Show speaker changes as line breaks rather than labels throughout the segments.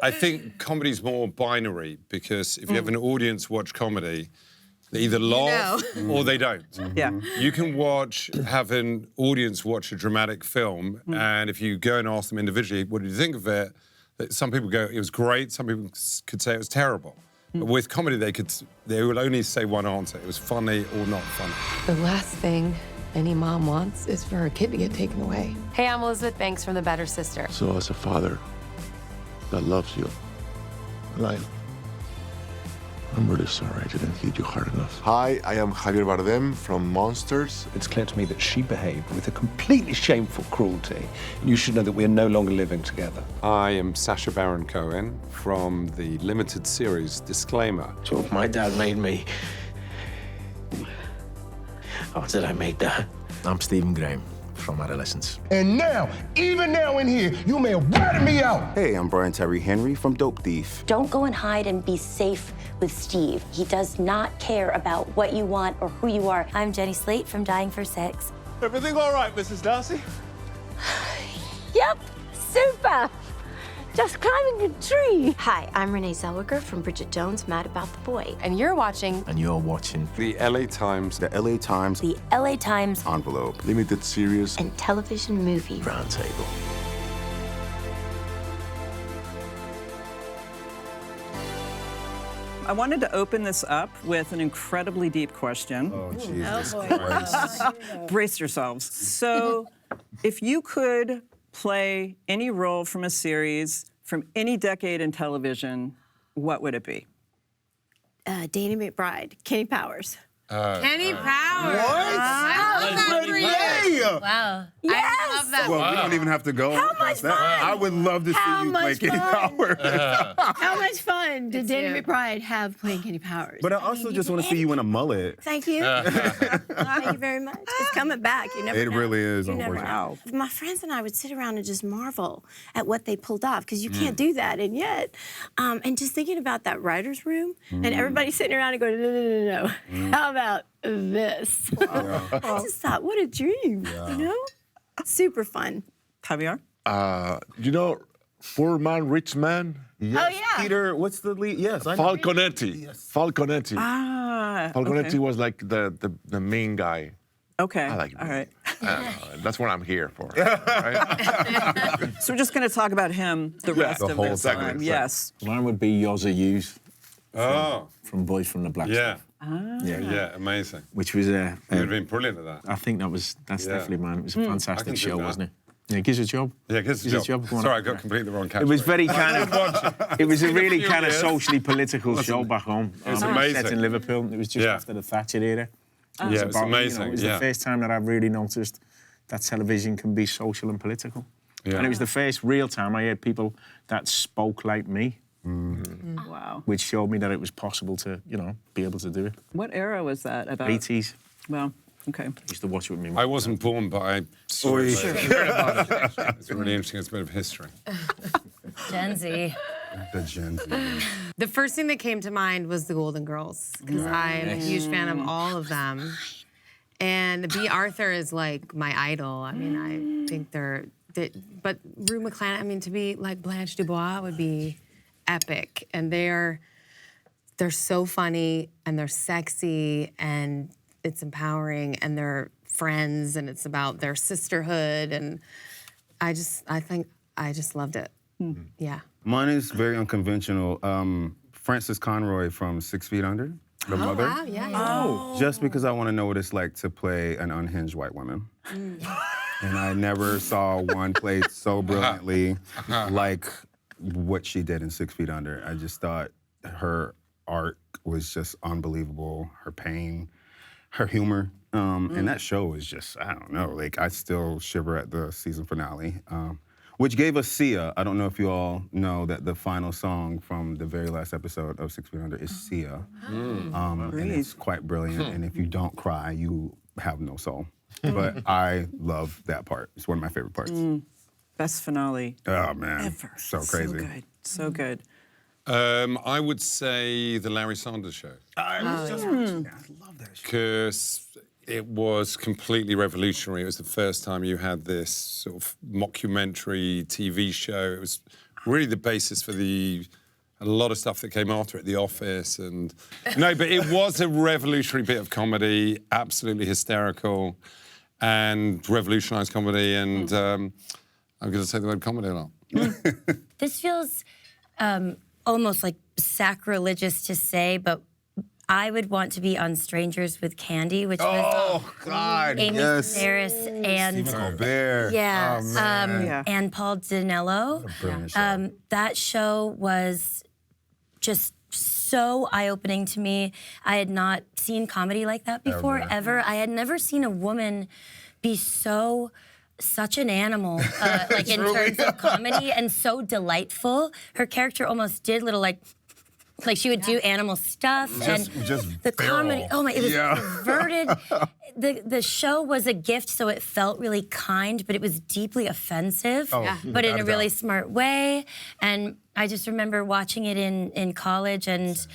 I think comedy's more binary because if you have an audience watch comedy, they either laugh or they don't.
Yeah.
You can have an audience watch a dramatic film, and if you go and ask them individually, what did you think of it? Some people go, it was great. Some people could say it was terrible. But with comedy, they will only say one answer. It was funny or not funny.
The last thing any mom wants is for her kid to get taken away. Hey, I'm Elizabeth Banks from The Better Sister.
So as a father that loves you, I'm really sorry I didn't hit you hard enough.
Hi, I am Javier Bardem from Monsters.
It's clear to me that she behaved with a completely shameful cruelty. You should know that we are no longer living together.
I am Sacha Baron Cohen from the limited series Disclaimer.
So if my dad made me, how did I make that? I'm Stephen Graham from Adolescence.
And now, even now in here, you may have ratted me out.
Hey, I'm Brian Tyree Henry from Dope Thief.
Don't go and hide and be safe with Steve. He does not care about what you want or who you are. I'm Jenny Slate from Dying for Sex.
Everything all right, Mrs. Darcy?
Yep, super. Just climbing a tree. Hi, I'm Renee Zellweger from Bridget Jones' Mad About the Boy.
And you're watching...
And you're watching
The LA Times.
The LA Times
The LA Times
Envelope.
Limited series.
and television movie.
Roundtable.
I wanted to open this up with an incredibly deep question.
Oh, Jesus
Brace yourselves. So, if you could play any role from a series from any decade in television, what would it be?
Danny McBride, Kenny Powers.
Kenny Powers!
I love that for you.
Wow.
Yes!
I love that.
Well, we don't even have to go.
How much fun?
I would love to see you play Kenny Powers.
How much fun did Danny
you.
McBride have playing Kenny Powers?
But I also just want to see you in a mullet.
Thank you. Thank you very much. It's coming back. You never
It
know.
really is,
You never
unfortunately.
know. My friends and I would sit around and just marvel at what they pulled off, because you can't do that. And yet, and just thinking about that writer's room, and everybody sitting around and going, no. How about this? I just thought, what a dream, you know? Super fun.
Javier?
You know, Poor Man, Rich Man?
Yes.
Oh, yeah.
Peter, what's the lead? Yes, I know.
Falconetti.
Yes.
Falconetti.
Ah,
Falconetti
okay.
was like the main guy.
Okay,
I like
all right.
That's what I'm here for. Right?
So we're just going to talk about him the rest
the
of
whole
this
segment,
time.
so-
Yes.
Mine would be Yozza Hughes
Oh,
from Boys from the Black
yeah.
Yeah,
Amazing.
which was
You would have been brilliant at that.
I think that's
Yeah.
definitely mine. It was a
I
fantastic
can do
show,
that.
wasn't it? Yeah, it gives a job.
Yeah, gives
Gives
a
a
job.
job. Go on.
Sorry, I got completely the wrong catchphrase.
It was very kind of. It was a really kind of
years.
socially political show back home.
It was
Set
amazing.
in Liverpool. It was just
Yeah.
after the Thatcher era.
Yeah, it was amazing.
It was
yeah.
the first time that I've really noticed that television can be social and political.
Yeah.
And it was the first real time I heard people that spoke like me,
Wow.
which showed me that it was possible to, be able to do it.
What era was that about?
80s.
Well, okay.
I used to watch it with me.
I wasn't born, but I saw it. It's really interesting. It's a bit of history.
Gen Z.
The Gen Z.
The first thing that came to mind was the Golden Girls, because I'm a huge fan of all of them. And B. Arthur is like my idol. I mean, I think but Rue McClanahan, I mean, to be like Blanche Dubois would be epic. And they're so funny, and they're sexy, and it's empowering, and they're friends, and it's about their sisterhood, and I think I just loved it. Yeah.
Mine is very unconventional. Frances Conroy from 6 Feet Under, the mother.
Wow, yeah.
Just because I want to know what it's like to play an unhinged white woman. And I never saw one played so brilliantly like what she did in 6 Feet Under. I just thought her art was just unbelievable, her pain, her humor. And that show was just, I don't know, like I still shiver at the season finale. Which gave us Sia. I don't know if you all know that the final song from the very last episode of 6 Feet Under is Sia. And it's quite brilliant. And if you don't cry, you have no soul. But I love that part. It's one of my favorite parts.
Best finale
Oh, man.
ever.
So crazy.
So good. So good.
I would say the Larry Sanders Show.
I was just watching that. I love that show.
Because it was completely revolutionary. It was the first time you had this sort of mockumentary TV show. It was really the basis for a lot of stuff that came after it, The Office, and no, but it was a revolutionary bit of comedy, absolutely hysterical, and revolutionised comedy, and I'm going to say the word comedy a lot.
This feels almost like sacrilegious to say, but I would want to be on Strangers with Candy, which was
God,
Amy
yes.
Sedaris and
Colbert.
and Paul Dinello. That show was just so eye-opening to me. I had not seen comedy like that before, ever. I had never seen a woman be such an animal, like in terms of comedy, and so delightful. Her character almost did little like she would do animal stuff, and the comedy. Oh my! It was perverted. The show was a gift, so it felt really kind, but it was deeply offensive, but in a really smart way. And I just remember watching it in college and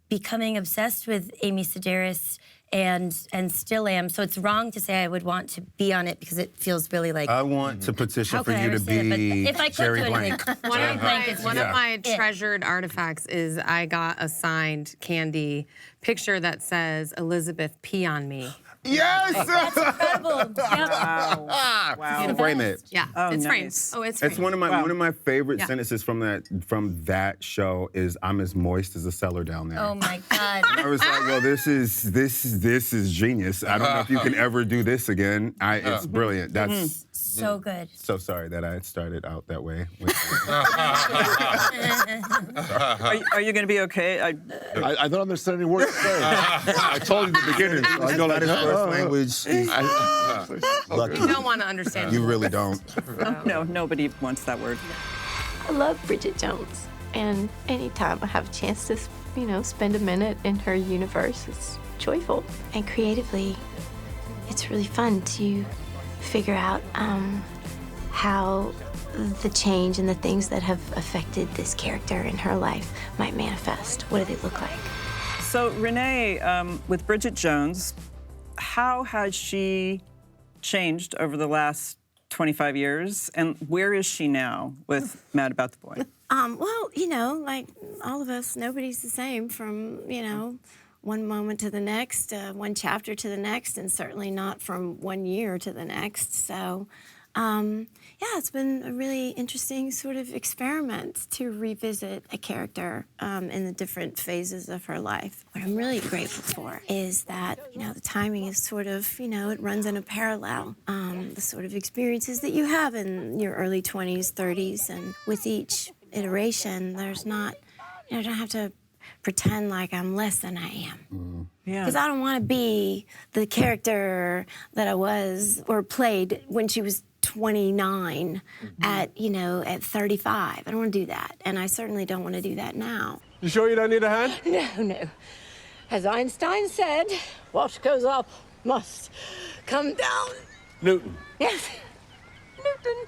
becoming obsessed with Amy Sedaris. And still am. So it's wrong to say I would want to be on it because it feels really like.
I want to petition for you to
say
be
it, but if I could
Jerry
do
Blank.
One of my treasured artifacts is I got a signed Candy picture that says Elizabeth pee on me.
Yes!
That's incredible. Yep.
Wow.
Frame it.
Yeah,
nice.
it's framed. Oh, it's framed.
It's one of my favorite sentences from that show is "I'm as moist as a cellar down there."
Oh my God.
I was like, well, this is genius. I don't know if you can ever do this again. It's brilliant. That's
so good.
so sorry that I started out that way.
Are you going to be okay?
I don't understand any words. I told you in the beginning. So I go like,
First language. Lucky.
You don't want to understand.
You really don't.
No, nobody wants that word.
I love Bridget Jones, and anytime I have a chance to, spend a minute in her universe, it's joyful. And creatively, it's really fun to figure out how the change and the things that have affected this character in her life might manifest. What do they look like?
So Renee, with Bridget Jones, how has she changed over the last 25 years, and where is she now with Mad About the Boy?
Well, like all of us, nobody's the same from, one moment to the next, one chapter to the next, and certainly not from 1 year to the next. So, it's been a really interesting sort of experiment to revisit a character in the different phases of her life. What I'm really grateful for is that, the timing is sort of, it runs in a parallel. The sort of experiences that you have in your early 20s, 30s, and with each iteration, there's not, I don't have to pretend like I'm less than I am. Because I don't want to be the character that I was or played when she was 29 at 35. I don't want to do that. And I certainly don't want to do that now.
You sure you don't need a hand?
No. As Einstein said, what goes up must come down.
Newton.
Yes, Newton.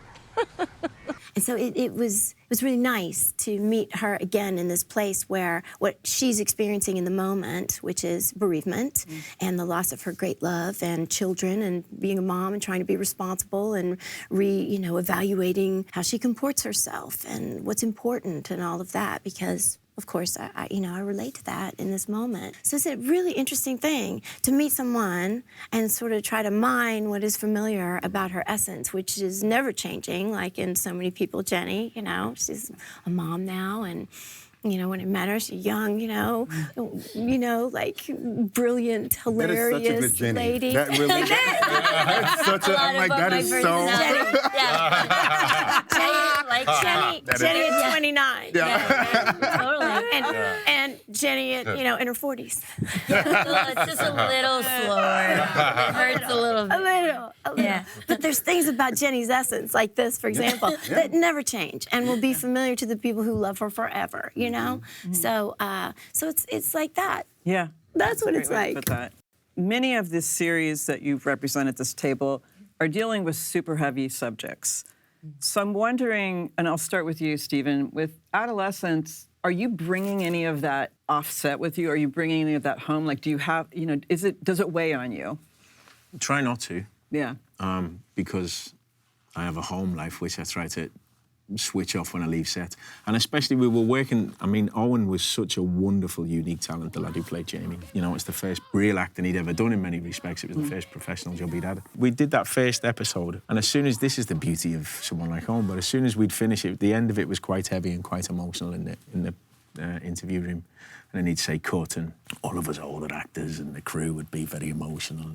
And so it was really nice to meet her again in this place where what she's experiencing in the moment, which is bereavement and the loss of her great love and children and being a mom and trying to be responsible and evaluating how she comports herself and what's important and all of that, because of course, I relate to that in this moment. So it's a really interesting thing to meet someone and sort of try to mine what is familiar about her essence, which is never changing, like in so many people. Jenny, she's a mom now, and when I met her, she's young, like brilliant, hilarious
that is such a good Jenny.
lady.
That really, that's such a, I'm like, that is so.
Jenny at 29.
Totally.
And Jenny at, in her 40s.
It's just a little slower. It hurts a little bit.
A little. Yeah. But there's things about Jenny's essence, like this, for example, that never change and will be familiar to the people who love her forever, So it's like that.
Yeah.
That's what
a
it's
great way to
like.
put that. Many of the series that you've represented at this table are dealing with super heavy subjects. So I'm wondering, and I'll start with you, Stephen, with adolescence, are you bringing any of that offset with you? Are you bringing any of that home? Like, do you have, does it weigh on you?
Try not to.
Yeah.
Because I have a home life, which I try to switch off when I leave set. And especially we were working, I mean, Owen was such a wonderful, unique talent, the lad who played Jamie. You know, it's the first real acting he'd ever done in many respects. It was the first professional job he'd had. We did that first episode, and as soon as, this is the beauty of someone like Owen, but as soon as we'd finish it, the end of it was quite heavy and quite emotional in the interview room. And then he'd say cut, and all of us older actors and the crew would be very emotional,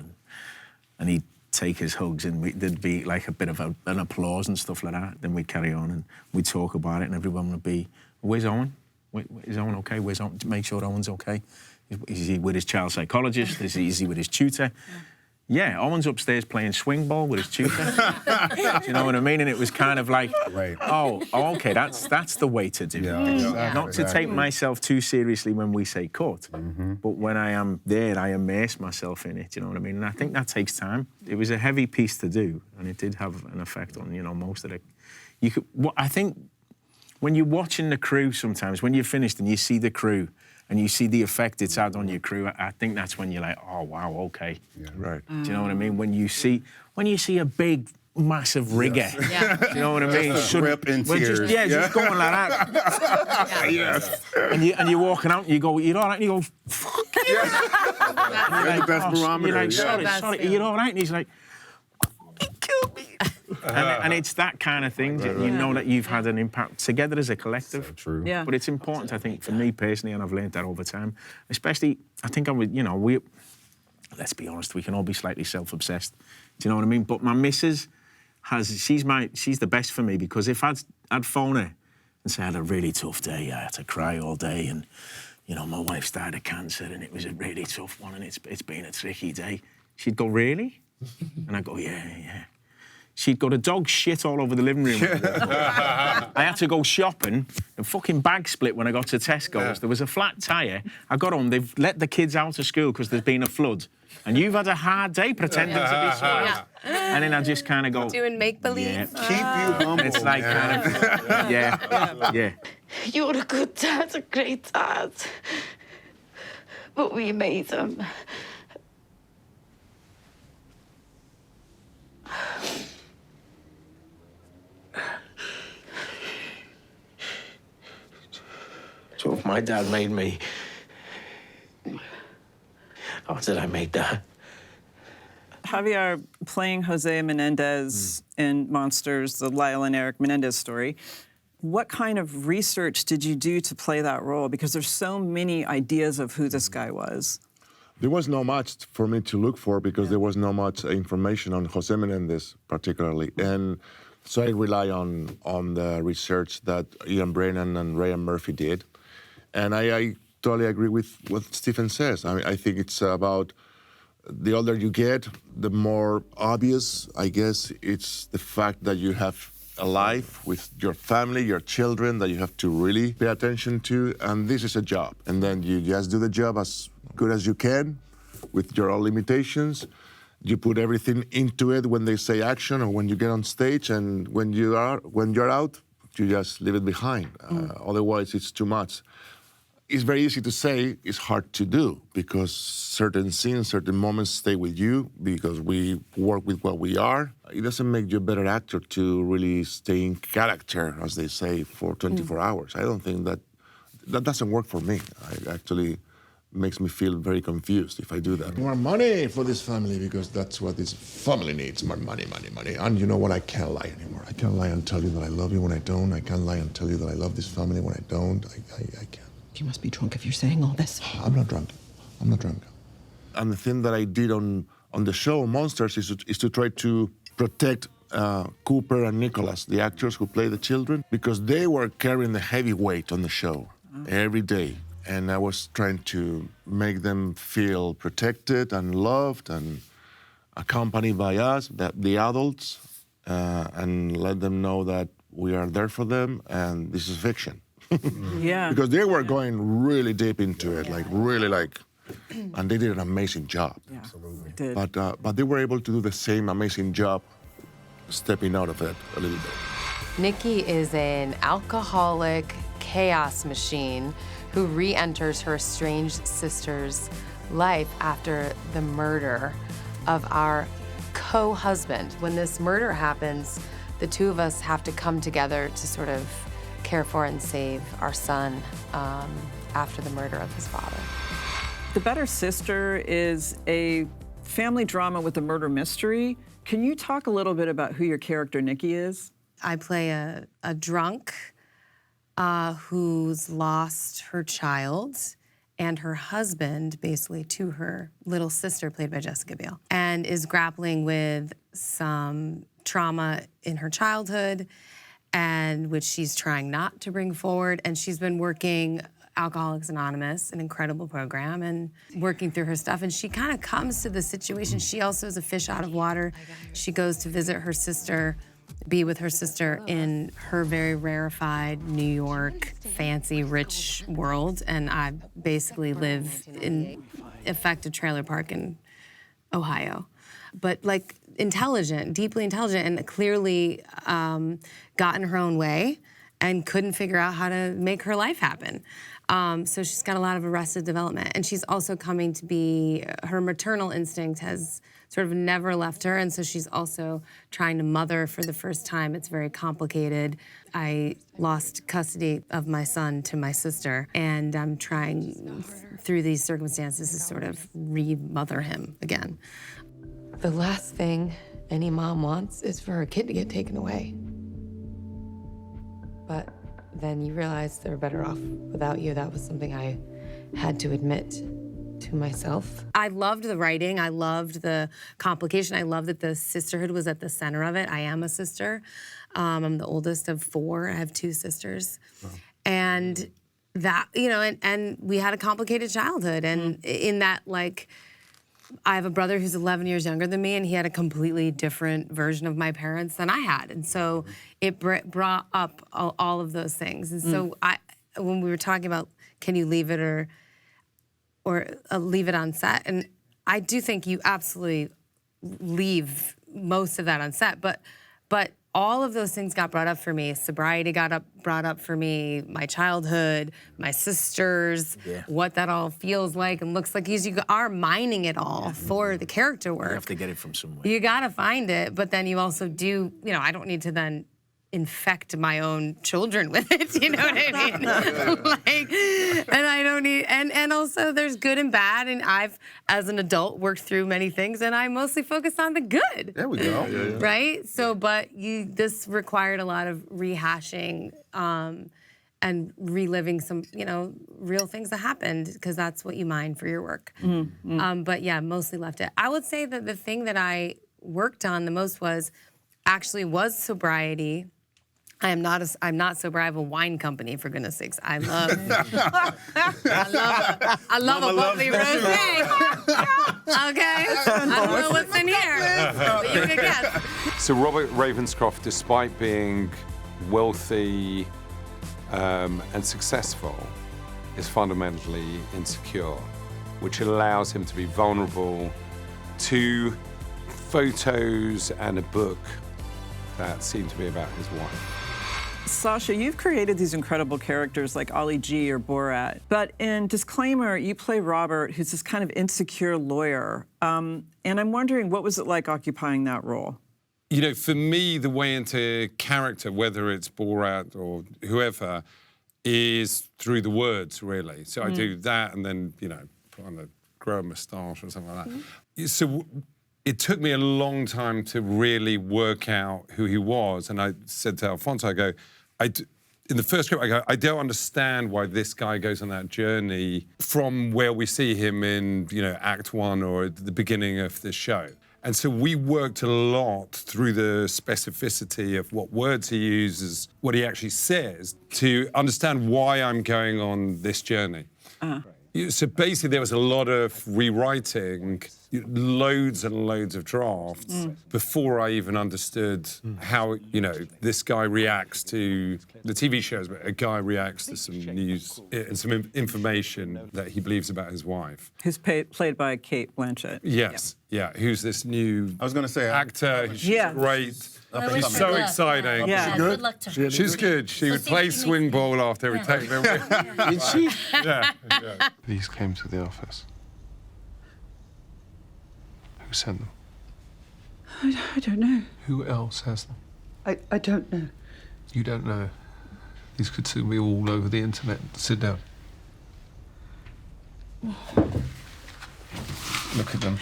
and he'd take his hugs, and there'd be like a bit of an applause and stuff like that. Then we'd carry on and we'd talk about it, and everyone would be, "Where's Owen? Is Owen okay? Where's Owen?" Make sure Owen's okay. Is he with his child psychologist? Is he with his tutor? Yeah, Owen's upstairs playing swing ball with his tutor. Do you know what I mean? And it was kind of like, oh, okay, that's the way to do it. Not to take myself too seriously when we say cut, but when I am there, I immerse myself in it, you know what I mean? And I think that takes time. It was a heavy piece to do, and it did have an effect on, you know, most of it. I think when you're watching the crew sometimes, when you're finished and you see the crew, and you see the effect it's had on your crew, I think that's when you're like, oh, wow, okay.
Yeah, right.
Do you know what I mean? When you see a big, massive rigger, do you know what I mean?
Rip in tears.
Just going like that.
Yes.
And you're walking out and you go, you're all right? And you go, fuck yeah.
That's the best barometer.
You're like, sorry, you're all right? And he's like, he killed me. And it's that kind of thing. You know that you've had an impact together as a collective.
So true.
Yeah.
But it's important, I think, for me personally, and I've learned that over time. Especially, I think I would, you know, let's be honest, we can all be slightly self-obsessed. Do you know what I mean? But my missus she's the best for me, because if I'd phone her and say I had a really tough day, I had to cry all day, and, you know, my wife's died of cancer and it was a really tough one and it's been a tricky day, she'd go, really? And I'd go, yeah. She'd got a dog shit all over the living room. I had to go shopping. A fucking bag split when I got to Tesco's. There was a flat tyre. I got home. They've let the kids out of school because there's been a flood. And you've had a hard day pretending to be smart. And then I just kind of go...
Doing make-believe.
Yeah. Keep you humble.
It's like kind of... Yeah.
You're a good dad, a great dad. But we made him.
So if my dad made me, how did I make that?
Javier, playing Jose Menendez in Monsters, the Lyle and Eric Menendez story, what kind of research did you do to play that role? Because there's so many ideas of who this guy was.
There was not much for me to look for because there was not much information on Jose Menendez particularly. And so I rely on the research that Ian Brennan and Ryan Murphy did. And I totally agree with what Stephen says. I mean, I think it's about the older you get, the more obvious, I guess, it's the fact that you have a life with your family, your children, that you have to really pay attention to. And this is a job. And then you just do the job as good as you can with your own limitations. You put everything into it when they say action or when you get on stage, and when you're out, you just leave it behind. Otherwise, it's too much. It's very easy to say, it's hard to do, because certain scenes, certain moments stay with you because we work with what we are. It doesn't make you a better actor to really stay in character, as they say, for 24 hours. I don't think that doesn't work for me. It actually makes me feel very confused if I do that.
More money for this family, because that's what this family needs, more money. And you know what, I can't lie anymore. I can't lie and tell you that I love you when I don't. I can't lie and tell you that I love this family when I don't. I can't.
You must be drunk if you're saying all this.
I'm not drunk.
And the thing that I did on the show, Monsters, is to try to protect Cooper and Nicholas, the actors who play the children, because they were carrying the heavy weight on the show every day. And I was trying to make them feel protected and loved and accompanied by us, the adults, and let them know that we are there for them and this is fiction.
Yeah.
Because they were going really deep into it, and they did an amazing job.
Yeah, absolutely. Did.
But they were able to do the same amazing job stepping out of it a little bit.
Nikki is an alcoholic chaos machine who re-enters her estranged sister's life after the murder of our co-husband. When this murder happens, the two of us have to come together to sort of care for and save our son after the murder of his father.
The Better Sister is a family drama with a murder mystery. Can you talk a little bit about who your character, Nikki, is?
I play a drunk who's lost her child and her husband, basically, to her little sister, played by Jessica Biel, and is grappling with some trauma in her childhood, and which she's trying not to bring forward. And she's been working Alcoholics Anonymous, an incredible program, and working through her stuff. And she kind of comes to the situation. She also is a fish out of water. She goes to visit her sister, be with her sister in her very rarefied New York, fancy, rich world. And I basically live in effect a trailer park in Ohio. But like intelligent, deeply intelligent, and clearly got in her own way and couldn't figure out how to make her life happen. So she's got a lot of arrested development. And she's also coming to be, her maternal instinct has sort of never left her, and so she's also trying to mother for the first time. It's very complicated. I lost custody of my son to my sister, and I'm trying through these circumstances to sort of re-mother him again.
The last thing any mom wants is for her kid to get taken away. But then you realize they're better off without you. That was something I had to admit to myself.
I loved the writing. I loved the complication. I loved that the sisterhood was at the center of it. I am a sister. I'm the oldest of 4. I have 2 sisters. Wow. And that, you know, and we had a complicated childhood. And in that, like, I have a brother who's 11 years younger than me, and he had a completely different version of my parents than I had. And so it brought up all of those things. And so when we were talking about, can you leave it or leave it on set? And I do think you absolutely leave most of that on set, but all of those things got brought up for me. Sobriety brought up for me, my childhood, my sisters, what that all feels like and looks like, because you are mining it all for the character work.
You have to get it from somewhere.
You gotta find it, but then you also do, you know, I don't need to then infect my own children with it, you know what I mean? Like, and I don't need, and also there's good and bad, and I've, as an adult, worked through many things, and I mostly focus on the good.
There we go.
Right? So, but this required a lot of rehashing and reliving some, you know, real things that happened, because that's what you mine for your work. But yeah, mostly left it. I would say that the thing that I worked on the most was sobriety. I'm not sober. I have a wine company, for goodness sakes. I love a bubbly rosé. Okay? I don't know what's in here, but you can guess.
So Robert Ravenscroft, despite being wealthy and successful, is fundamentally insecure, which allows him to be vulnerable to photos and a book that seem to be about his wife.
Sacha, you've created these incredible characters like Ali G or Borat, but in Disclaimer, you play Robert, who's this kind of insecure lawyer. And I'm wondering, what was it like occupying that role?
You know, for me, the way into character, whether it's Borat or whoever, is through the words, really. So I do that and then, you know, grow a moustache or something like that. So it took me a long time to really work out who he was. And I said to Alfonso, I go, in the first script, I go, I don't understand why this guy goes on that journey from where we see him in, you know, Act 1 or at the beginning of the show. And so we worked a lot through the specificity of what words he uses, what he actually says, to understand why I'm going on this journey. So basically, there was a lot of rewriting, loads and loads of drafts before I even understood how, you know, this guy reacts to the TV shows, but a guy reacts to some news and some information that he believes about his wife.
Who's played by Kate Blanchett.
Yes, yeah. Who's this new actor? She's great. She's so exciting.
Yeah. Good luck to her.
She's good. She would play swing ball after every take. Did she? Yeah.
These came to the office. Who sent them?
I don't know.
Who else has them?
I don't know.
You don't know. These could soon be all over the internet. Sit down. Look at them.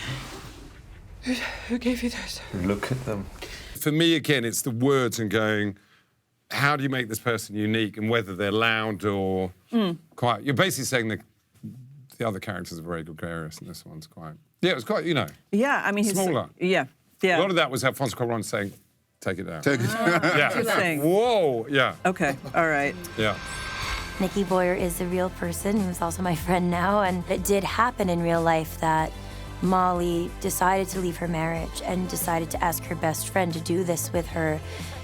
Who gave you those?
Look at them.
For me, again, it's the words and going, how do you make this person unique, and whether they're loud or quiet. You're basically saying the other characters are very gregarious and this one's quiet. Yeah, it was quite,
Yeah, I mean,
smaller.
Yeah.
A lot of that was Alfonso Cuarón saying, take it down.
Take it down.
Yeah.
Interesting.
Whoa, yeah.
Okay, all right.
Yeah.
Nikki Boyer is a real person who's also my friend now, and it did happen in real life that Molly decided to leave her marriage and decided to ask her best friend to do this with her.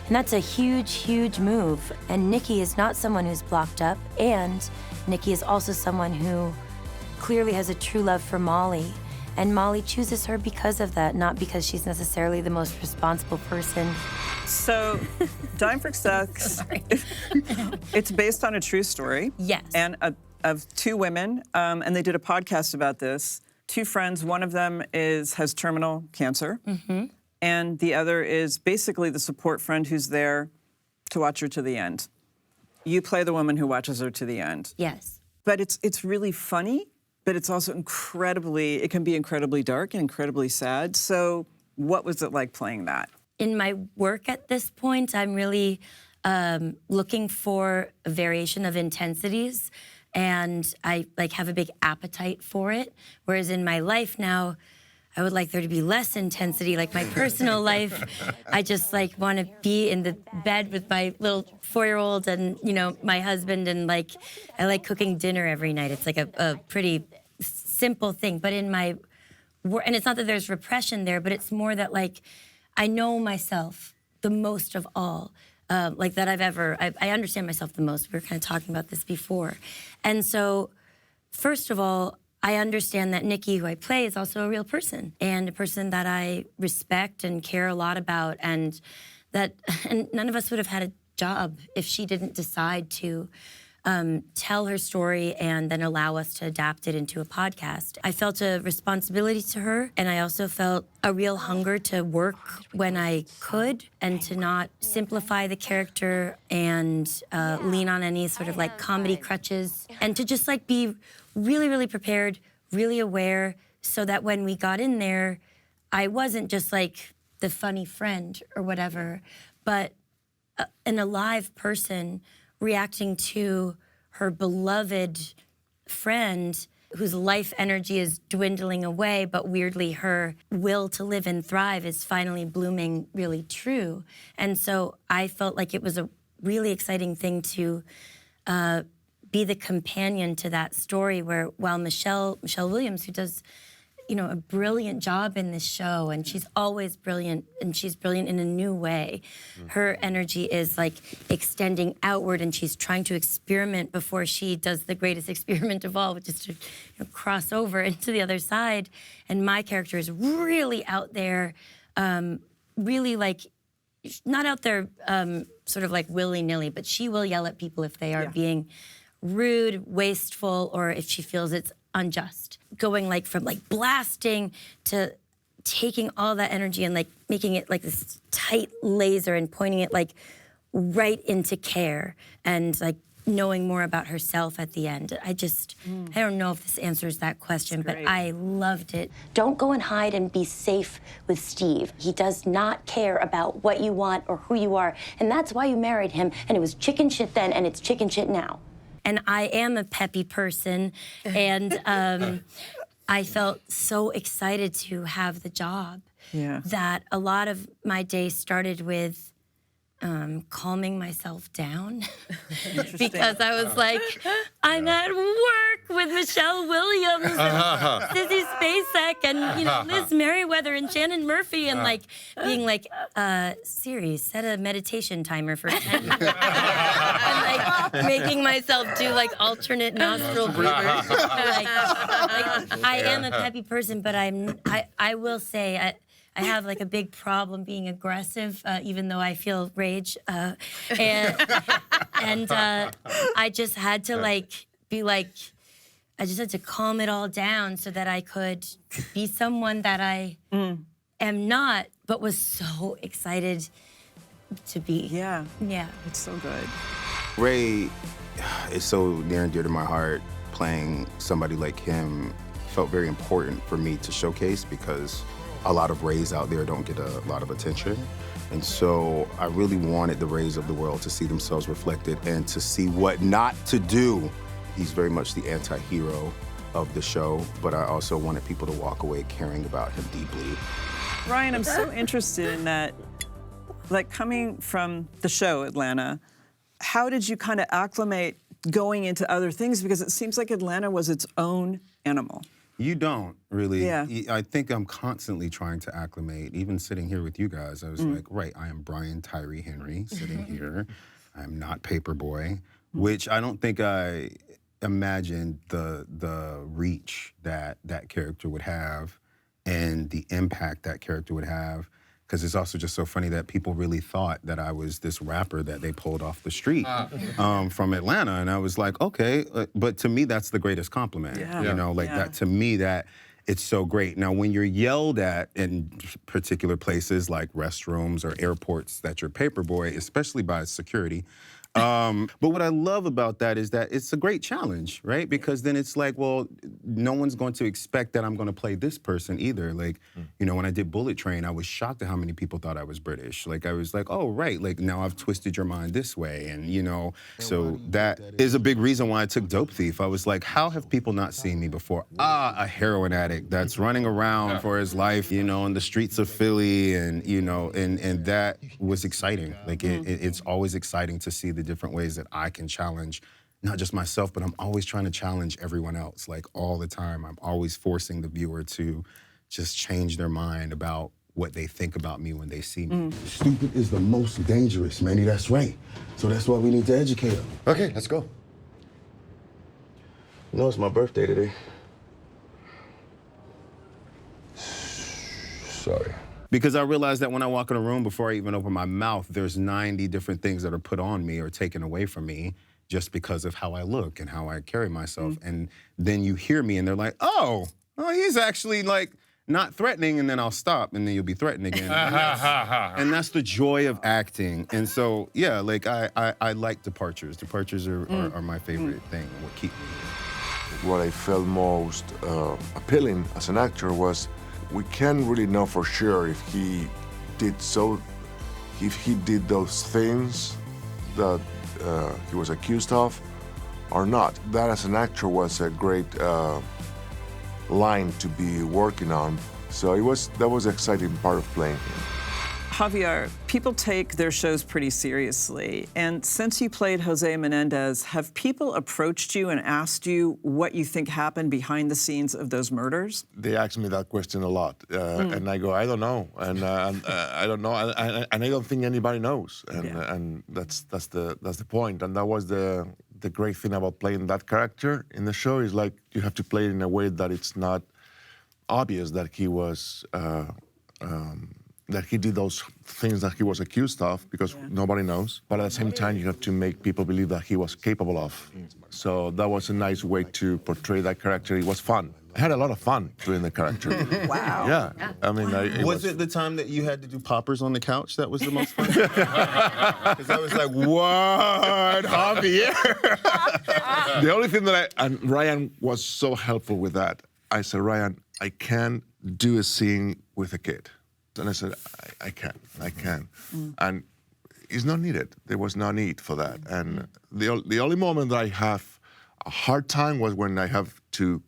And that's a huge, huge move. And Nikki is not someone who's blocked up, and Nikki is also someone who clearly has a true love for Molly. And Molly chooses her because of that, not because she's necessarily the most responsible person.
So, Dime for Sex, it's based on a true story.
Yes.
And of two women, and they did a podcast about this. Two friends, one of them has terminal cancer, and the other is basically the support friend who's there to watch her to the end. You play the woman who watches her to the end.
Yes.
But it's really funny, but it's also it can be incredibly dark and incredibly sad. So what was it like playing that?
In my work at this point, I'm really looking for a variation of intensities, and I have a big appetite for it. Whereas in my life now, I would like there to be less intensity. Like my personal life, I just want to be in the bed with my little 4-year-old and my husband, and I like cooking dinner every night. It's a pretty simple thing. But in my work, and it's not that there's repression there, but it's more that I know myself the most of all. That I understand myself the most. We were kind of talking about this before. And so, first of all, I understand that Nikki, who I play, is also a real person, and a person that I respect and care a lot about, and none of us would have had a job if she didn't decide to tell her story and then allow us to adapt it into a podcast. I felt a responsibility to her, and I also felt a real hunger to work when I could and to not simplify the character and lean on any sort of comedy crutches, and to just be really, really prepared, really aware, so that when we got in there, I wasn't just the funny friend or whatever, but an alive person reacting to her beloved friend whose life energy is dwindling away, but weirdly her will to live and thrive is finally blooming really true. And so I felt like it was a really exciting thing to be the companion to that story, where while Michelle Williams, who does a brilliant job in this show, and she's always brilliant, and she's brilliant in a new way. Her energy is extending outward, and she's trying to experiment before she does the greatest experiment of all, which is to cross over into the other side. And my character is really out there, really not out there sort of willy-nilly, but she will yell at people if they are being rude, wasteful, or if she feels it's unjust. Going from blasting to taking all that energy and making it this tight laser and pointing it right into care and knowing more about herself at the end. I don't know if this answers that question, but I loved it.
Don't go and hide and be safe with Steve. He does not care about what you want or who you are, and that's why you married him, and it was chicken shit then, and it's chicken shit now.
And I am a peppy person, and I felt so excited to have the job that a lot of my day started with calming myself down because I was I'm at work with Michelle Williams, and Sissy Spacek, and Liz Merriweather and Shannon Murphy, and being Siri, set a meditation timer for 10 minutes, and making myself do alternate nostril breathers. I am a peppy person, but I will say I have a big problem being aggressive, even though I feel rage, and I just had to I just had to calm it all down so that I could be someone that I am not, but was so excited to be.
Yeah.
Yeah.
It's so good.
Ray is so near and dear to my heart. Playing somebody like him felt very important for me to showcase because a lot of Rays out there don't get a lot of attention. And so I really wanted the Rays of the world to see themselves reflected and to see what not to do. He's very much the anti-hero of the show, but I also wanted people to walk away caring about him deeply.
Ryan, I'm so interested in that, like coming from the show, Atlanta, how did you kind of acclimate going into other things? Because it seems like Atlanta was its own animal.
You don't really.
Yeah.
I think I'm constantly trying to acclimate. Even sitting here with you guys, I was like, right, I am Brian Tyree Henry sitting here. I'm not Paperboy, which I don't think I imagined the reach that that character would have and the impact that character would have. Because it's also just so funny that people really thought that I was this rapper that they pulled off the street from Atlanta. And I was like, okay, but to me, that's the greatest compliment.
Yeah.
You know, like that, to me, that it's so great. Now, when you're yelled at in particular places like restrooms or airports that you're Paperboy, especially by security, but what I love about that is that it's a great challenge, right? Because then it's like, well, no one's going to expect that I'm going to play this person either. Like, you know, when I did Bullet Train, I was shocked at how many people thought I was British. Like, I was like, oh, right, like now I've twisted your mind this way. And, you know, so that is a big reason why I took Dope Thief. I was like, how have people not seen me before? A heroin addict that's running around for his life, you know, in the streets of Philly. And, you know, and that was exciting. Like, it's always exciting to see the different ways that I can challenge not just myself, but I'm always trying to challenge everyone else, like all the time. I'm always forcing the viewer to just change their mind about what they think about me when they see me.
Stupid is the most dangerous, Manny, that's right. So that's why we need to educate them. Okay, let's go. You know, it's my birthday today. Sorry.
Because I realized that when I walk in a room, before I even open my mouth, there's 90 different things that are put on me or taken away from me just because of how I look and how I carry myself. And then you hear me and they're like, oh, he's actually like not threatening, and then I'll stop and then you'll be threatened again. And that's the joy of acting. And so, yeah, like I like departures. Departures are my favorite thing, what keep me here.
What I felt most appealing as an actor was we can't really know for sure if he did those things that he was accused of or not. That as an actor was a great line to be working on. So that was an exciting part of playing him.
Javier, people take their shows pretty seriously. And since you played Jose Menendez, have people approached you and asked you what you think happened behind the scenes of those murders?
They ask me that question a lot. And I go, I don't know. And I don't know. And I don't think anybody knows. And that's the point. And that was the great thing about playing that character in the show is like you have to play it in a way that it's not obvious that he was that he did those things that he was accused of because nobody knows. But at the same time, you have to make people believe that he was capable of. So that was a nice way to portray that character. It was fun. I had a lot of fun doing the character.
Wow.
Yeah. I mean,
Was it the time that you had to do poppers on the couch that was the most fun? Because I was like, what, Javier?
The only thing that and Ryan was so helpful with that. I said, Ryan, I can't do a scene with a kid. And I said, I can. And it's not needed. There was no need for that. And the only moment that I have a hard time was when I have to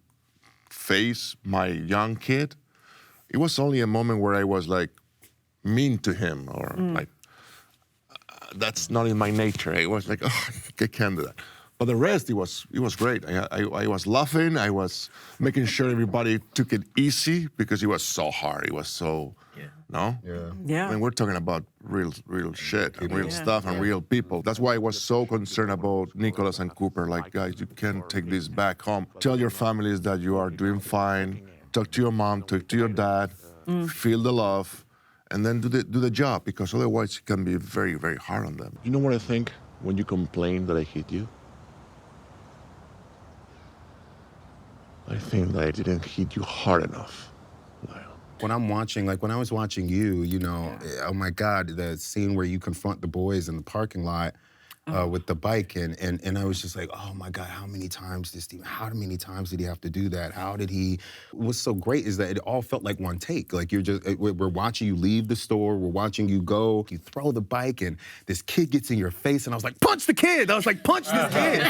face my young kid. It was only a moment where I was like mean to him or like, that's not in my nature. It was like, oh, I can't do that. But the rest, it was great. I was laughing. I was making sure everybody took it easy because it was so hard. It was so, no?
Yeah.
I mean, we're talking about real shit and real stuff and real people. That's why I was so concerned about Nicholas and Cooper. Like, guys, you can't take this back home. Tell your families that you are doing fine. Talk to your mom, talk to your dad, feel the love, and then do the job because otherwise it can be very, very hard on them. You know what I think when you complain that I hit you? I think that I didn't hit you hard enough, Lyle.
when I'm watching, like when I was watching you, you know, oh my God, the scene where you confront the boys in the parking lot with the bike, and I was just like, oh my God, how many times did he have to do that? How did he? What's so great is that it all felt like one take. Like we're watching you leave the store, we're watching you go, you throw the bike, and this kid gets in your face, and I was like, punch the kid! I was like, punch this kid!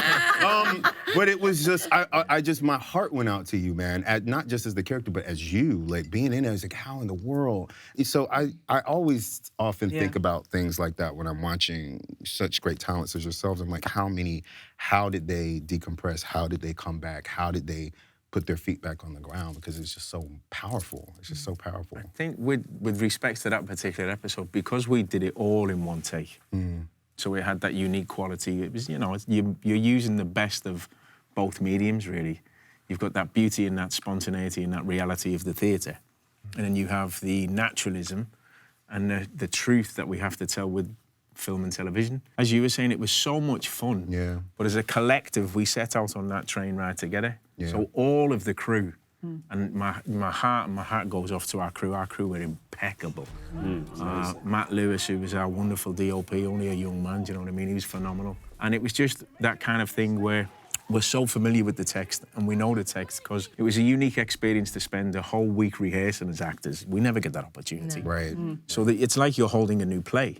But it was just, I just, my heart went out to you, man. Not just as the character, but as you, like being in it. I was like, how in the world? So I always often think about things like that when I'm watching such great talent as yourselves. I'm like, how did they decompress? How did they come back? How did they put their feet back on the ground? Because it's just so powerful. It's just so powerful.
I think with respect to that particular episode, because we did it all in one take, so it had that unique quality. It was, you know, you're using the best of both mediums, really. You've got that beauty and that spontaneity and that reality of the theatre. And then you have the naturalism and the truth that we have to tell with film and television. As you were saying, it was so much fun.
Yeah.
But as a collective, we set out on that train ride together.
Yeah.
So all of the crew, and my heart goes off to our crew. Our crew were impeccable. Matt Lewis, who was our wonderful DOP, only a young man, do you know what I mean? He was phenomenal. And it was just that kind of thing where we're so familiar with the text, and we know the text because it was a unique experience to spend a whole week rehearsing as actors. We never get that opportunity.
No. Right.
So it's like you're holding a new play.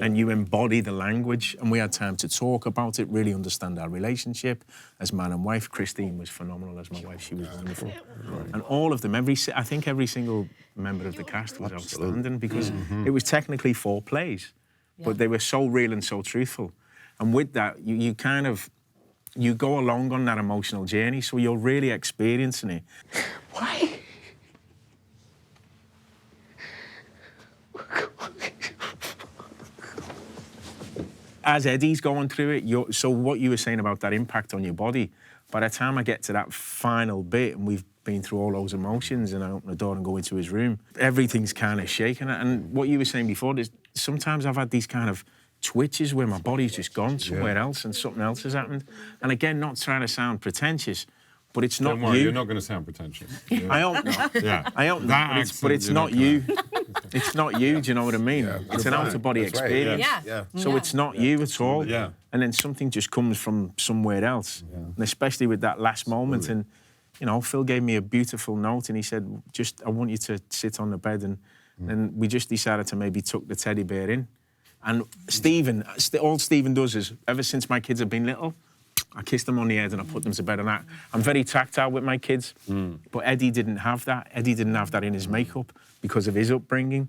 And you embody the language, and we had time to talk about it, really understand our relationship as man and wife. Christine was phenomenal as my wife. She was wonderful. And all of them, I think every single member of the cast was outstanding because it was technically 4 plays, but they were so real and so truthful. And with that, you kind of, you go along on that emotional journey, so you're really experiencing it.
Why?
As Eddie's going through it, so what you were saying about that impact on your body, by the time I get to that final bit and we've been through all those emotions and I open the door and go into his room, everything's kind of shaking. And what you were saying before, is sometimes I've had these kind of twitches where my body's just gone somewhere else and something else has happened. And again, not trying to sound pretentious, but it's not
Don't worry,
you.
you're not going to sound pretentious.
I hope not.
Yeah.
I hope not. But it's not you. It's not you, do you know what I mean? It's an out-of-body experience. So it's not you at all.
Yeah.
And then something just comes from somewhere else. And especially with that last moment. And, you know, Phil gave me a beautiful note and he said, I want you to sit on the bed. And we just decided to maybe tuck the teddy bear in. And Stephen, all Stephen does is, ever since my kids have been little, I kiss them on the head and I put them to bed. And I'm very tactile with my kids. But Eddie didn't have that. Eddie didn't have that in his makeup because of his upbringing.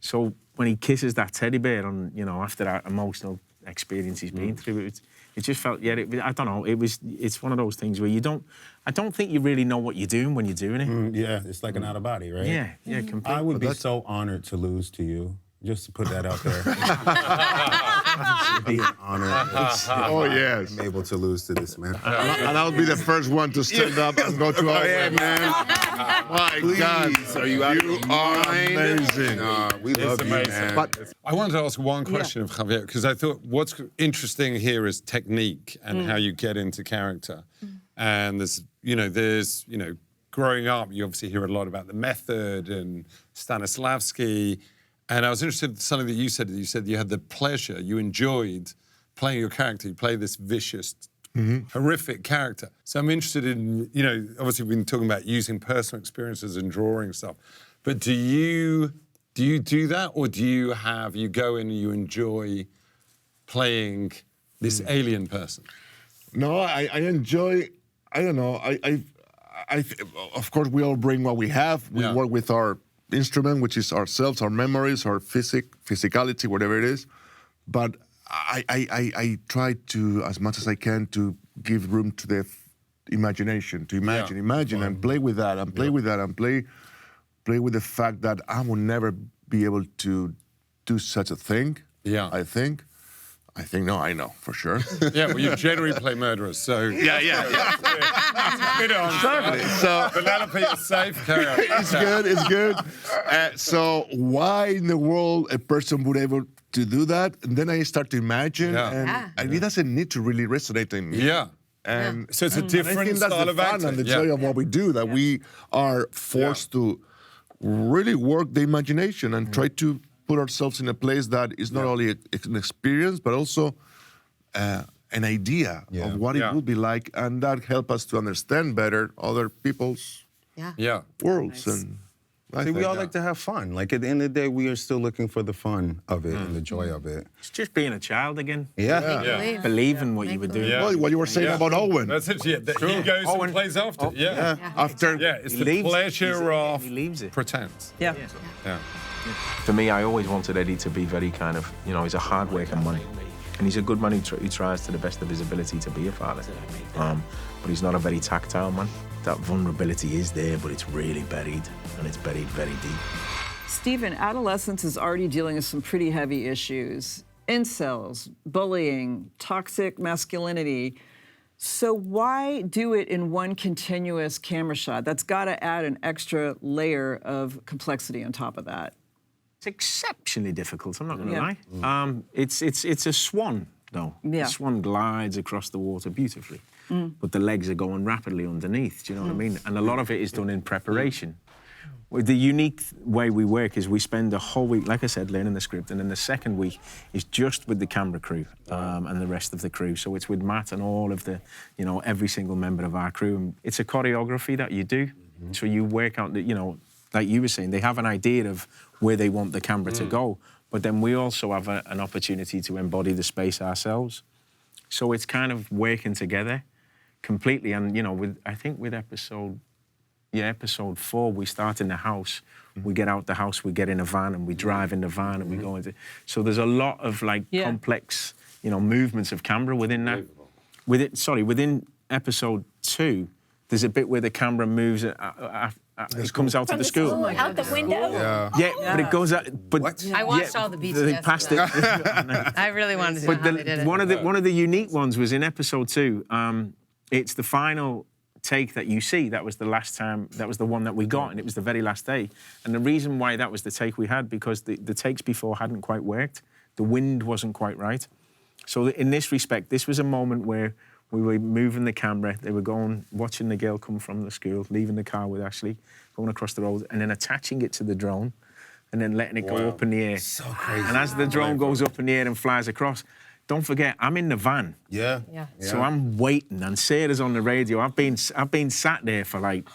So when he kisses that teddy bear on, you know, after that emotional experience he's been through, it just felt, I don't know, it's one of those things where I don't think you really know what you're doing when you're doing it.
Yeah, it's like an out of body, right?
Yeah, completely.
I would be so honored to lose to you. Just to put that out there. It'd be an honor.
Oh, yes.
I'm able to lose to this man.
And I'll be the first one to stand up and go to our
man.
My
Please,
God.
are you out of your mind?
Amazing.
We love you, man.
But I wanted to ask one question of Javier, because I thought what's interesting here is technique and how you get into character. And there's, growing up, you obviously hear a lot about the method and Stanislavski. And I was interested in something that you said. You said you had the pleasure, you enjoyed playing your character. You play this vicious, horrific character. So I'm interested in, obviously we've been talking about using personal experiences and drawing stuff. But do you do that, or do you go in and you enjoy playing this alien person?
No, I enjoy. I don't know. Of course, we all bring what we have. We work with our instrument, which is ourselves, our memories, our physicality, whatever it is. But I try to, as much as I can, to give room to the imagination, to imagine and play with that, and play with that, and play with the fact that I will never be able to do such a thing. Yeah, I think, no, I know, for sure.
Yeah, well, you generally play murderers, so...
Yeah. Exactly. So,
Penelope is safe, carry on.
It's good. So why in the world a person would able to do that? And then I start to imagine, and it doesn't need to really resonate in me.
Yeah.
And
so it's a different
I think that's
style
the
of
fun
acting.
and the joy of what we do, that we are forced to really work the imagination and try to put ourselves in a place that is not only an experience, but also an idea of what it would be like, and that help us to understand better other people's worlds. And
See, we all like to have fun. Like, at the end of the day, we are still looking for the fun of it and the joy of it.
It's just being a child again.
Yeah.
Believe in what you were doing.
Well, what you were saying about Owen.
That's it. Yeah, he goes and plays after.
After.
Yeah, it's
He
the
leaves.
pleasure of
He leaves it.
pretense.
Yeah.
Yeah.
For me, I always wanted Eddie to be very kind of, he's a hard-working man. And he's a good man who tries to the best of his ability to be a father. But he's not a very tactile man. That vulnerability is there, but it's really buried, and it's buried very deep.
Stephen, adolescence is already dealing with some pretty heavy issues. Incels, bullying, toxic masculinity. So why do it in one continuous camera shot? That's got to add an extra layer of complexity on top of that.
It's exceptionally difficult, I'm not going to lie. It's a swan, though.
Yeah.
The swan glides across the water beautifully, but the legs are going rapidly underneath, do you know what I mean? And a lot of it is done in preparation. The unique way we work is we spend a whole week, like I said, learning the script, and then the second week is just with the camera crew and the rest of the crew. So it's with Matt and all of the, every single member of our crew. And it's a choreography that you do. So you work out, like you were saying, they have an idea of where they want the camera to go, but then we also have an opportunity to embody the space ourselves. So it's kind of working together completely. And, I think with episode 4, we start in the house, we get out the house, we get in a van, and we drive in the van, and we go into... So there's a lot of, complex, movements of camera within that. Within episode 2, there's a bit where the camera moves... it comes out of the school.
Out the window?
Yeah, but it goes out... But
I watched all the beats.
They passed it.
I really wanted to know how they did it.
One of the unique ones was in episode 2. It's the final take that you see. That was the last time, that was the one that we got, and it was the very last day. And the reason why that was the take we had, because the takes before hadn't quite worked. The wind wasn't quite right. So in this respect, this was a moment where we were moving the camera. They were watching the girl come from the school, leaving the car with Ashley, going across the road, and then attaching it to the drone, and then letting it go up in the air.
So crazy.
And as the drone goes up in the air and flies across, don't forget, I'm in the van.
Yeah.
So I'm waiting, and Sarah's on the radio. I've been sat there for like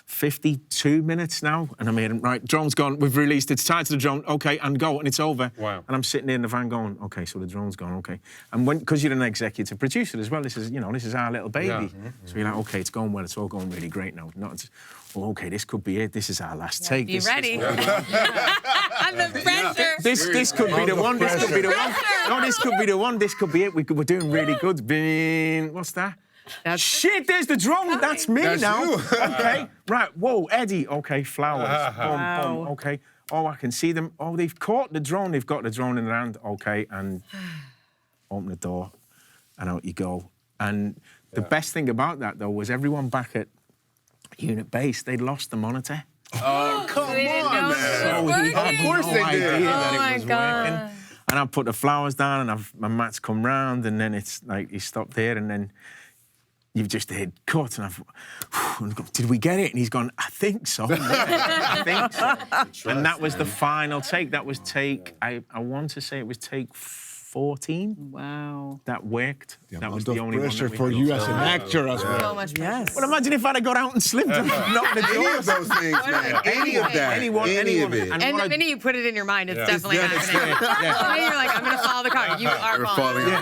52 minutes now, and I'm hearing, right, drone's gone, we've released, it's tied to the drone, okay, and go, and it's over.
Wow.
And I'm sitting there in the van going, okay, so the drone's gone, okay. And because you're an executive producer as well, this is our little baby.
Yeah.
So you're like, okay, it's going well, it's all going really great now. Okay, this could be it, this is our last take.
Be ready. I'm the pressure.
This could be the one, this could be the one. No, this could be the one, this could be it. We're doing really good. What's that? Shit, there's the drone. That's me now. Okay, right. Whoa, Eddie. Okay, flowers. Boom, boom. Okay. Oh, I can see them. Oh, they've caught the drone. They've got the drone in their hand. Okay, and open the door, and out you go. And the best thing about that, though, was everyone back at Unit Base, they'd lost the monitor.
Oh, come on, man.
So he had
Of course
no
they
idea
did.
that it was working. And I put the flowers down, and my Matt's come round, and then it's like he stopped there, and then you've just heard cut, and I've did we get it? And he's gone, I think so. I think so. And that was the final take. That was take, I want to say it was take 14.
Wow.
That worked. That was the
The
only one
pressure
that we
for
had.
you as an actor as well.
So much pressure.
Yes.
Well, imagine if I'd have got out and slipped and knocked the
Any
door.
of those things, man. Any of that.
Any of it.
And the minute you put it in your mind, it's definitely happening. The minute you're like, I'm going to follow the car, you are following.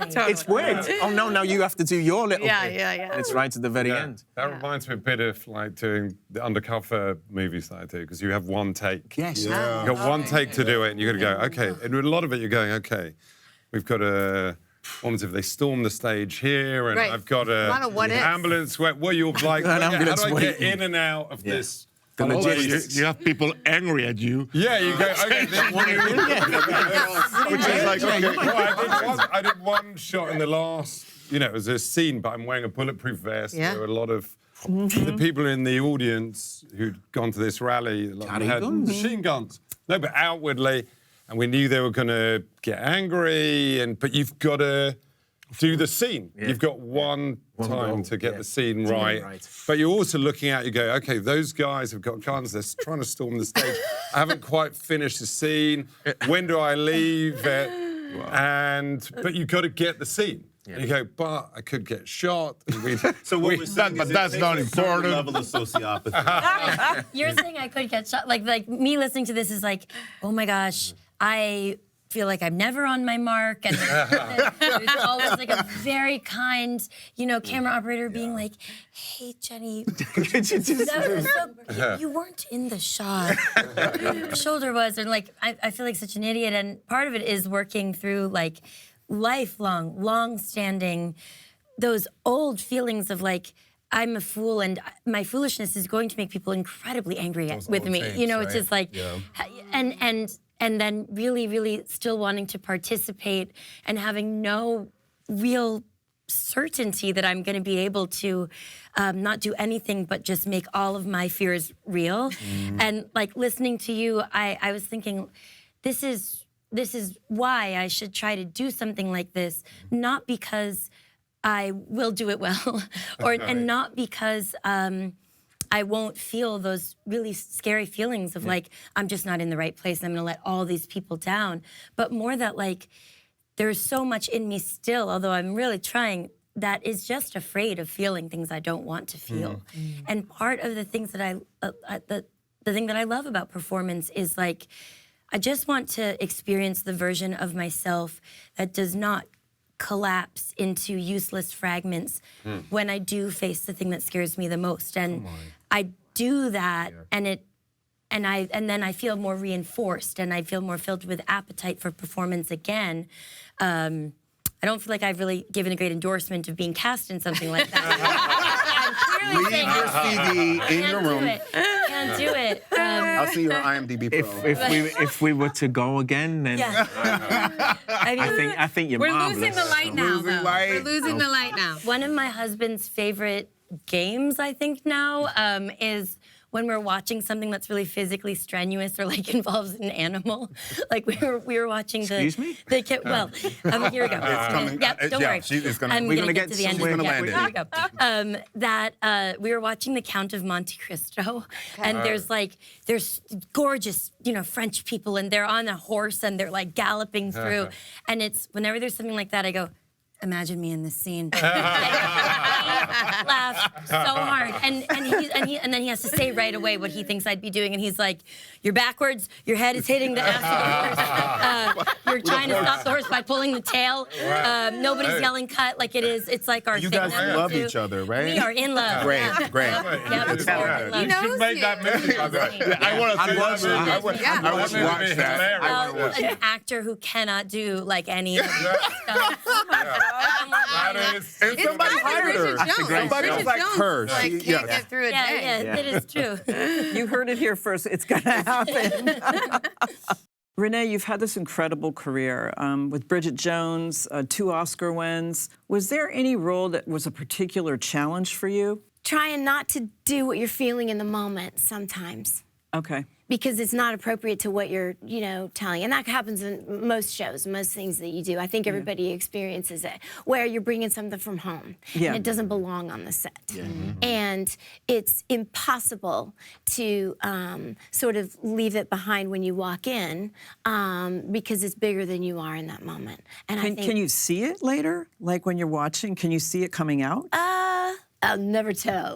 Totally.
It's worked. Oh, no, now you have to do your little bit.
Yeah.
And it's right at the very end.
That reminds me a bit of like doing the undercover movies that I do, because you have one take.
Yes.
Yeah.
You've got one take to do it, and you've got to go, okay. And with a lot of it, you're going, okay, we've got a... What if they storm the stage here, and
Right.
I've got
A lot of what ifs.
ambulance. Well, you're like,
An
how do
ambulance
I get
waiting.
in and out of this?
The
Also,
logistics.
you have people angry at you.
Yeah, you go, okay, then what do you
Which is like, okay.
Well, I did one shot in the last, it was a scene, but I'm wearing a bulletproof vest.
Yeah.
There were a lot of the people in the audience who'd gone to this rally
Carry
had
guns.
machine guns. No, but outwardly, and we knew they were going to get angry, but you've got to do the scene. You've got one time to get the scene right. But you're also looking at, you go, okay, those guys have got guns, they're trying to storm the stage. I haven't quite finished the scene. When do I leave? But you've got to get the scene. You go, but I could get shot.
So what we're saying
but that's not important.
Level of sociopathy.
You're saying I could get shot. Like me listening to this is like, oh my gosh, I feel like I'm never on my mark, and there's always like a very kind, camera operator being like, "Hey, Jenny, you weren't in the shot. Your shoulder was," and like I feel like such an idiot. And part of it is working through like lifelong, long-standing, those old feelings of like, I'm a fool, and my foolishness is going to make people incredibly angry with me. It's just like, and then really, really still wanting to participate and having no real certainty that I'm going to be able to not do anything but just make all of my fears real. And like listening to you, I was thinking, this is why I should try to do something like this, not because I will do it well, and not because I won't feel those really scary feelings of like, I'm just not in the right place and I'm gonna let all these people down, but more that like, there's so much in me still, although I'm really trying, that is just afraid of feeling things I don't want to feel. And part of the things that the thing that I love about performance is like, I just want to experience the version of myself that does not collapse into useless fragments when I do face the thing that scares me the most. And I do that, and then I feel more reinforced, and I feel more filled with appetite for performance again. I don't feel like I've really given a great endorsement of being cast in something like that.
Leave your CD in your room.
Can't do it.
I'll see your IMDb Pro.
If we were to go again, then I think you're
We're
marvelous.
losing the light now, though. We're losing the light now.
One of my husband's favorite games, I think now, is when we're watching something that's really physically strenuous or like involves an animal. Like we were watching the.
Excuse me?
Well, here we go. Don't worry. I'm
we're
gonna get to the end.
We're gonna land
Here we go. We were watching The Count of Monte Cristo, and there's gorgeous, French people, and they're on a horse and they're like galloping through, and it's whenever there's something like that, I go, imagine me in this scene. I laugh so hard, and then he has to say right away what he thinks I'd be doing, and he's like, "You're backwards. Your head is hitting the ass of the horse. You're trying to stop the horse by pulling the tail. Nobody's yelling cut like it is. It's like our
You
thing
guys
that we
love
do.
each other, right?
We are in love.
Great.
Yeah,
It's
we're
all
in
good.
love.
You should make that movie. I want to see that movie. I want to watch that.
Well, an actor who cannot do like any of this stuff.
And somebody hired her.
Somebody was like her.
Can't get through a day.
Yeah, it is true.
You heard it here first. It's going to happen. Renee, you've had this incredible career with Bridget Jones, 2 Oscar wins. Was there any role that was a particular challenge for you?
Trying not to do what you're feeling in the moment sometimes.
Okay.
Because it's not appropriate to what you're, telling. And that happens in most shows, most things that you do. I think everybody experiences it, where you're bringing something from home.
Yeah.
And it doesn't belong on the set. And it's impossible to sort of leave it behind when you walk in because it's bigger than you are in that moment. And
Can you see it later? Like when you're watching, can you see it coming out?
I'll never tell.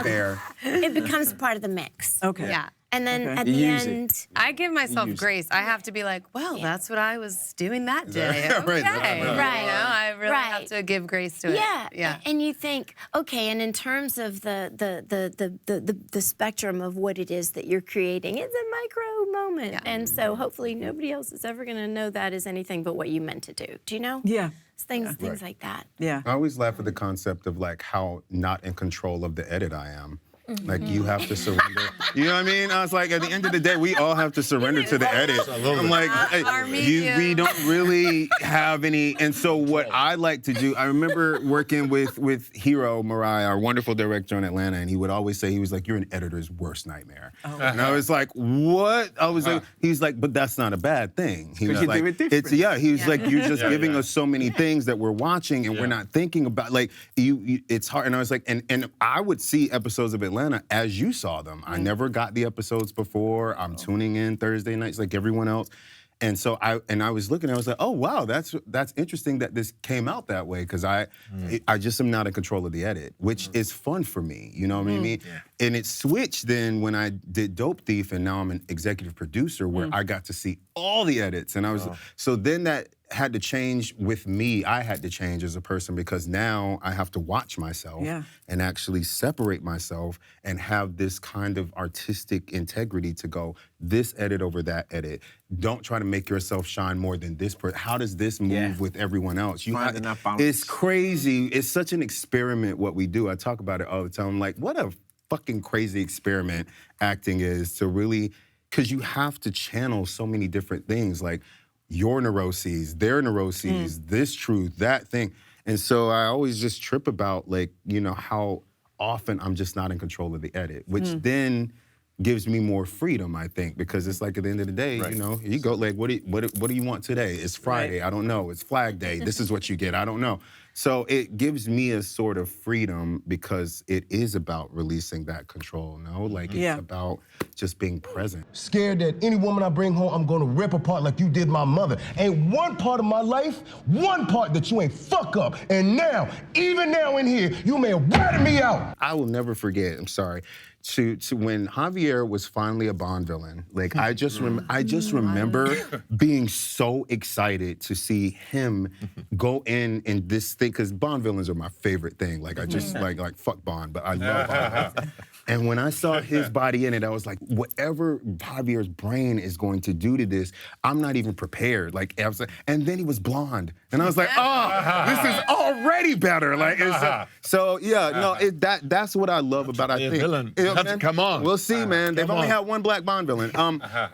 There.
It becomes part of the mix.
Okay.
Yeah.
And then
Okay.
at the
use it.
end,
I give myself grace. I have to be like, well, that's what I was doing that day.
Right,
Okay.
right.
I really have
Right.
to give grace to it.
yeah. And you think, okay, and in terms of the spectrum of what it is that you're creating, it's a micro moment. And so hopefully nobody else is ever gonna know that as anything but what you meant to do. Do you know?
Yeah.
Things like that.
Yeah.
I always laugh at the concept of like how not in control of the edit I am. Like, you have to surrender. You know what I mean? I was like, at the end of the day, we all have to surrender to the edit. I'm like, hey, we don't really have any. And so what I like to do, I remember working with Hiro Murai, our wonderful director in Atlanta, and he would always say, he was like, you're an editor's worst nightmare. And I was like, what? I was like, he's like, but that's not a bad thing. He was
you
like,
do it different.
he was like, you're just giving us so many things that we're watching and we're not thinking about, like, it's hard. And I was like, and I would see episodes of Atlanta as you saw them. I never got the episodes before. I'm tuning in Thursday nights like everyone else. And so I was looking, I was like, oh wow, that's interesting that this came out that way, because I just am not in control of the edit, which is fun for me. You know what I mean? Yeah. And it switched then when I did Dope Thief, and now I'm an executive producer where I got to see all the edits, and I was so then that had to change with me. I had to change as a person, because now I have to watch myself and actually separate myself and have this kind of artistic integrity to go, this edit over that edit. Don't try to make yourself shine more than this person. How does this move with everyone else? It's crazy. It's such an experiment what we do. I talk about it all the time. I'm like, what a fucking crazy experiment acting is, to really, because you have to channel so many different things, like your neuroses, their neuroses, this truth, that thing. And so I always just trip about, like, you know, how often I'm just not in control of the edit, which then gives me more freedom, I think, because it's like at the end of the day, you know, you go like, what do you want today? It's Friday, I don't know. It's Flag Day, this is what you get, I don't know. So it gives me a sort of freedom, because it is about releasing that control, no? Like, it's about just being present.
Scared that any woman I bring home, I'm gonna rip apart like you did my mother. Ain't one part of my life, one part that you ain't fuck up. And now, even now in here, you may have ratted me out.
I will never forget, I'm sorry, to when Javier was finally a Bond villain. Like, I just remember being so excited to see him go in this thing, because Bond villains are my favorite thing. Like, I just like fuck Bond, but I love Bond. And when I saw his body in it, I was like, whatever Javier's brain is going to do to this, I'm not even prepared. Like, I was like, and then he was blonde, and I was like, oh, this is already better. Like, that's what I love about. I think.
Come on.
We'll see, man. They've only had one black Bond villain.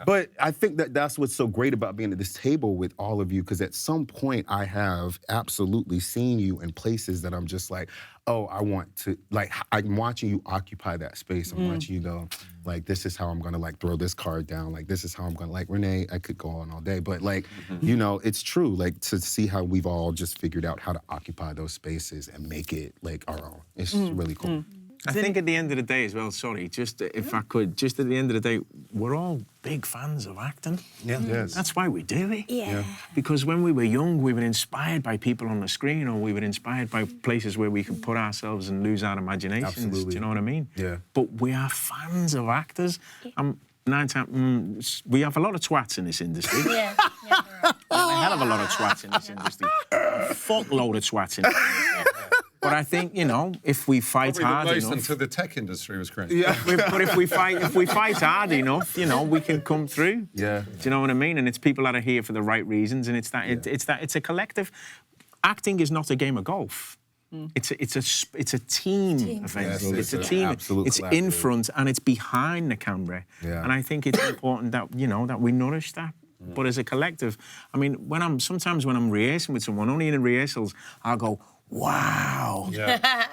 But I think that's what's so great about being at this table with all of you, because at some point I have absolutely seen you in places that I'm just like, oh, I want to, like, I'm watching you occupy that space. I'm watching you go, like, this is how I'm gonna, like, throw this card down. Like, this is how I'm gonna, like, Renee, I could go on all day. But, like, you know, it's true, like, to see how we've all just figured out how to occupy those spaces and make it, like, our own. It's really cool.
I think at the end of the day as well, sorry, just if I could, just at the end of the day, we're all big fans of acting.
Yeah. Yes.
That's why we do it.
Yeah.
Because when we were young, we were inspired by people on the screen, or we were inspired by places where we could put ourselves and lose our imaginations.
Absolutely.
Do you know what I mean?
Yeah.
But we are fans of actors. We have a lot of twats in this industry.
Yeah.
A hell of a lot of twats in this industry. A fuckload of twats in this industry. But I think, you know, if we fight hard enough,
until the tech industry was great.
Yeah.
But if we fight hard enough, you know, we can come through.
Yeah.
Do you know what I mean? And it's people that are here for the right reasons, and it's a collective. Acting is not a game of golf. It's a team event.
Yes,
it's a team. It's in front and it's behind the camera.
Yeah.
And I think it's important that, you know, that we nourish that. But as a collective, I mean, sometimes when I'm rehearsing with someone, only in rehearsals, I'll go, wow,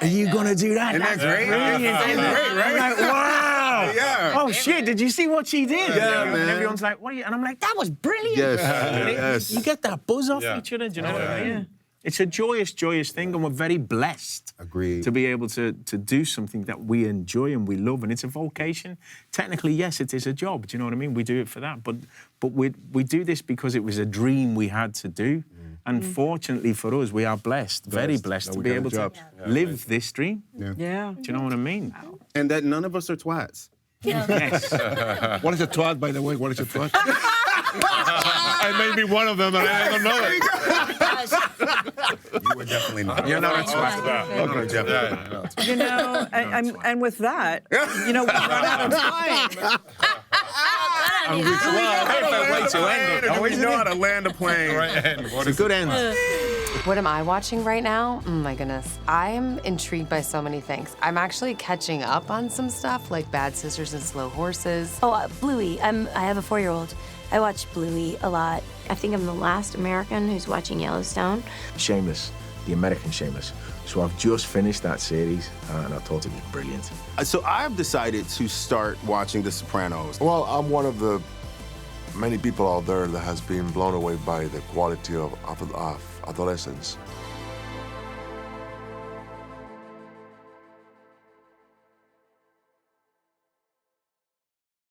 are you gonna do that?
Isn't that great?
Brilliant, isn't it?
Great, right?
I'm like, wow.
Yeah.
Oh shit, did you see what she did?
Yeah, man.
And everyone's like, what are you? And I'm like, that was brilliant.
Yes.
You get that buzz off each other, do you know what I mean? Yeah. It's a joyous thing, and we're very blessed to be able to do something that we enjoy and we love, and it's a vocation. Technically, yes, it is a job, do you know what I mean? We do it for that, but we do this because it was a dream we had to do. And fortunately for us, we are blessed, very blessed, to be able to live this dream.
Yeah.
Do you know what I mean?
And that none of us are twats.
Yes.
What is a twat, by the way? What is a twat? I may be one of them, and I don't know it.
You were definitely not.
You're not a twat.
Okay, definitely.
You know, and with that, you know, we run out of time.
Way to end it.
We know how to land a plane.
Right end.
It's a good end.
What am I watching right now? Oh my goodness. I'm intrigued by so many things. I'm actually catching up on some stuff like Bad Sisters and Slow Horses.
Oh, Bluey. I have a 4-year-old. I watch Bluey a lot.
I think I'm the last American who's watching Yellowstone.
Shameless, the American Shameless. So I've just finished that series, and I thought it was brilliant.
So I've decided to start watching The Sopranos.
Well, I'm one of the many people out there that has been blown away by the quality of adolescence.